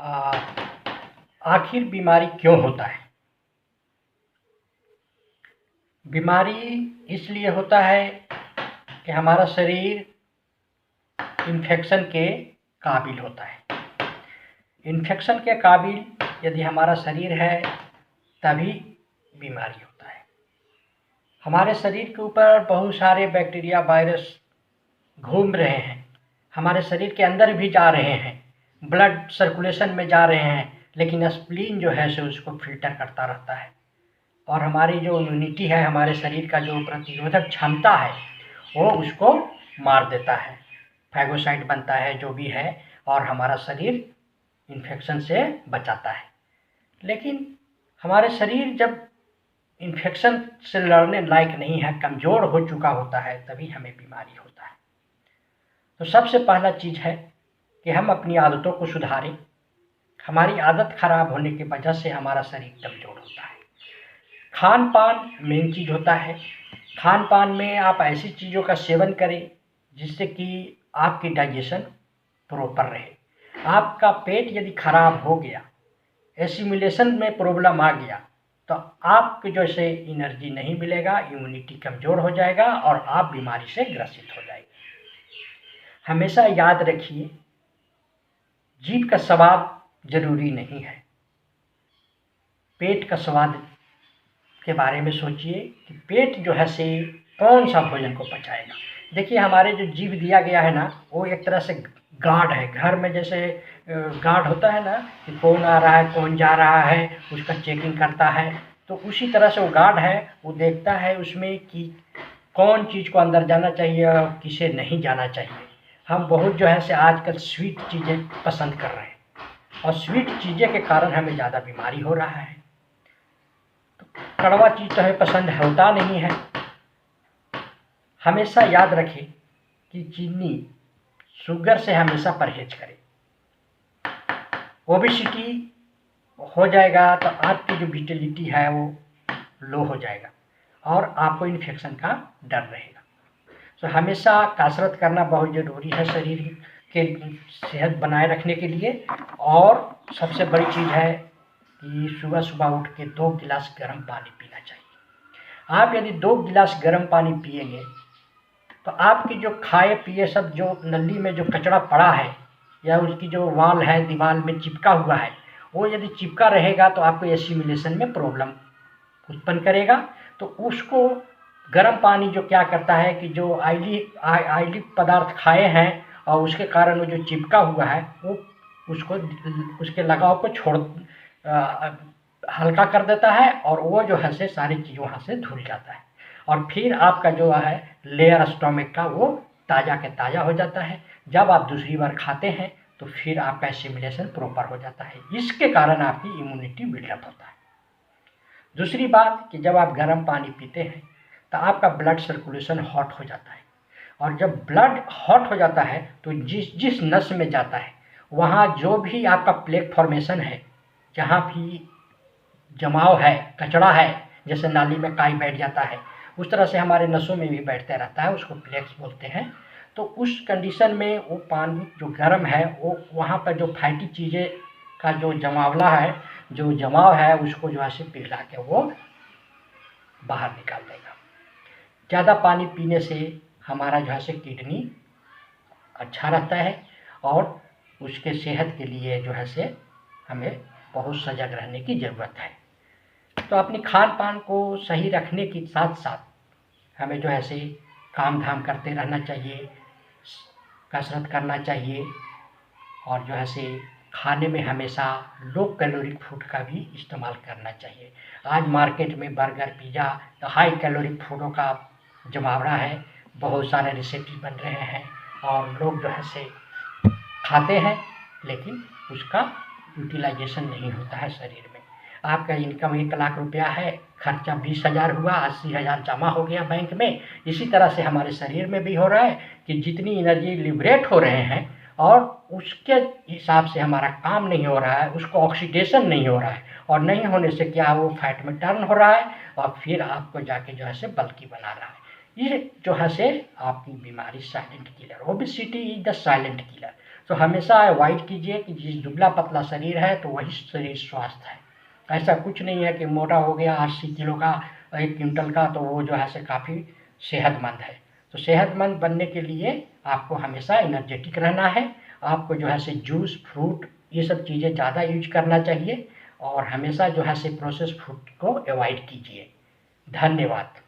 आ, आखिर बीमारी क्यों होता है? बीमारी इसलिए होता है कि हमारा शरीर इन्फेक्शन के काबिल होता है। इन्फेक्शन के काबिल यदि हमारा शरीर है तभी बीमारी होता है। हमारे शरीर के ऊपर बहुत सारे बैक्टीरिया वायरस घूम रहे हैं, हमारे शरीर के अंदर भी जा रहे हैं, ब्लड सर्कुलेशन में जा रहे हैं, लेकिन स्प्लीन जो है सो उसको फिल्टर करता रहता है और हमारी जो इम्यूनिटी है, हमारे शरीर का जो प्रतिरोधक क्षमता है वो उसको मार देता है, फैगोसाइट बनता है जो भी है, और हमारा शरीर इन्फेक्शन से बचाता है। लेकिन हमारे शरीर जब इन्फेक्शन से लड़ने लायक नहीं है, कमज़ोर हो चुका होता है, तभी हमें बीमारी होता है। तो सबसे पहला चीज़ है कि हम अपनी आदतों को सुधारें। हमारी आदत खराब होने की वजह से हमारा शरीर कमज़ोर होता है। खान पान मेन चीज़ होता है। खान पान में आप ऐसी चीज़ों का सेवन करें जिससे कि आपकी डाइजेशन प्रॉपर रहे। आपका पेट यदि खराब हो गया, एसिमिलेशन में प्रॉब्लम आ गया, तो आपको जैसे एनर्जी नहीं मिलेगा, इम्यूनिटी कमज़ोर हो जाएगा और आप बीमारी से ग्रसित हो जाएंगे। हमेशा याद रखिए, जीभ का स्वाद जरूरी नहीं है, पेट का स्वाद के बारे में सोचिए कि पेट जो है से कौन सा भोजन को पचाएगा। देखिए, हमारे जो जीभ दिया गया है ना, वो एक तरह से गार्ड है। घर में जैसे गार्ड होता है ना कि कौन आ रहा है, कौन जा रहा है, उसका चेकिंग करता है, तो उसी तरह से वो गार्ड है। वो देखता है उसमें कि कौन चीज़ को अंदर जाना चाहिए और किसे नहीं जाना चाहिए। हम बहुत जो है से आजकल स्वीट चीज़ें पसंद कर रहे हैं और स्वीट चीज़ें के कारण हमें ज़्यादा बीमारी हो रहा है। तो कड़वा चीज़ तो हमें पसंद होता नहीं है। हमेशा याद रखें कि चीनी, शुगर से हमेशा परहेज करें। ओबेसिटी हो जाएगा तो आपकी जो विटलिटी है वो लो हो जाएगा और आपको इन्फेक्शन का डर रहेगा। तो हमेशा कसरत करना बहुत ज़रूरी है शरीर के सेहत बनाए रखने के लिए। और सबसे बड़ी चीज़ है कि सुबह सुबह उठ के 2 गिलास गर्म पानी पीना चाहिए। आप यदि 2 गिलास गर्म पानी पिएंगे तो आपकी जो खाए पिए सब जो नली में जो कचरा पड़ा है या उसकी जो वाल है, दीवार में चिपका हुआ है, वो यदि चिपका रहेगा तो आपको एसिमिलेशन में प्रॉब्लम उत्पन्न करेगा। तो उसको गर्म पानी जो क्या करता है कि जो आयली पदार्थ खाए हैं और उसके कारण वो जो चिपका हुआ है वो उसको, उसके लगाव को छोड़ हल्का कर देता है और वो जो है से सारी चीज़ वहाँ से धुल जाता है और फिर आपका जो है लेयर स्टोमक का वो ताज़ा के ताज़ा हो जाता है। जब आप दूसरी बार खाते हैं तो फिर आपका एसिमिलेशन प्रॉपर हो जाता है। इसके कारण आपकी इम्यूनिटी बिल्डअप होता है। दूसरी बात कि जब आप गर्म पानी पीते हैं तो आपका ब्लड सर्कुलेशन हॉट हो जाता है और जब ब्लड हॉट हो जाता है तो जिस जिस नस में जाता है वहाँ जो भी आपका प्लेक फॉर्मेशन है, जहाँ भी जमाव है, कचरा है, जैसे नाली में काई बैठ जाता है उस तरह से हमारे नसों में भी बैठते रहता है, उसको प्लेक्स बोलते हैं। तो उस कंडीशन में वो पानी जो गर्म है वो वहाँ पर जो फैटी चीज़ें का जो जमावला है, जो जमाव है, उसको जो है से पिघला के वो बाहर निकाल देगा। ज़्यादा पानी पीने से हमारा जो है से किडनी अच्छा रहता है और उसके सेहत के लिए जो है से हमें बहुत सजग रहने की ज़रूरत है। तो अपनी खान पान को सही रखने के साथ साथ हमें जो है से काम धाम करते रहना चाहिए, कसरत करना चाहिए और जो है से खाने में हमेशा लो कैलोरिक फूड का भी इस्तेमाल करना चाहिए। आज मार्केट में बर्गर, पिज़्ज़ा तो हाई कैलोरिक फूडों का जमावड़ा है, बहुत सारे रेसिपी बन रहे हैं और लोग जो है से खाते हैं लेकिन उसका यूटिलाइजेशन नहीं होता है शरीर में। आपका इनकम 1 लाख रुपया है, खर्चा 20,000 हुआ, 80,000 जमा हो गया बैंक में। इसी तरह से हमारे शरीर में भी हो रहा है कि जितनी एनर्जी लिबरेट हो रहे हैं और उसके हिसाब से हमारा काम नहीं हो रहा है, उसको ऑक्सीडेशन नहीं हो रहा है और नहीं होने से क्या वो फैट में टर्न हो रहा है और फिर आपको जाके जो है से बल्कि बना रहा है। ये जो है से आपकी बीमारी silent killer, obesity is the silent killer. तो हमेशा अवॉइड कीजिए कि जिस दुबला पतला शरीर है तो वही शरीर स्वस्थ है। ऐसा कुछ नहीं है कि मोटा हो गया 80 किलो का 1 क्विंटल का तो वो जो है से काफ़ी सेहतमंद है। तो सेहतमंद बनने के लिए आपको हमेशा एनर्जेटिक रहना है, आपको जो है से जूस फ्रूट ये सब चीज़ें ज़्यादा यूज करना चाहिए और हमेशा जो है से प्रोसेस फूड को अवॉइड कीजिए। धन्यवाद।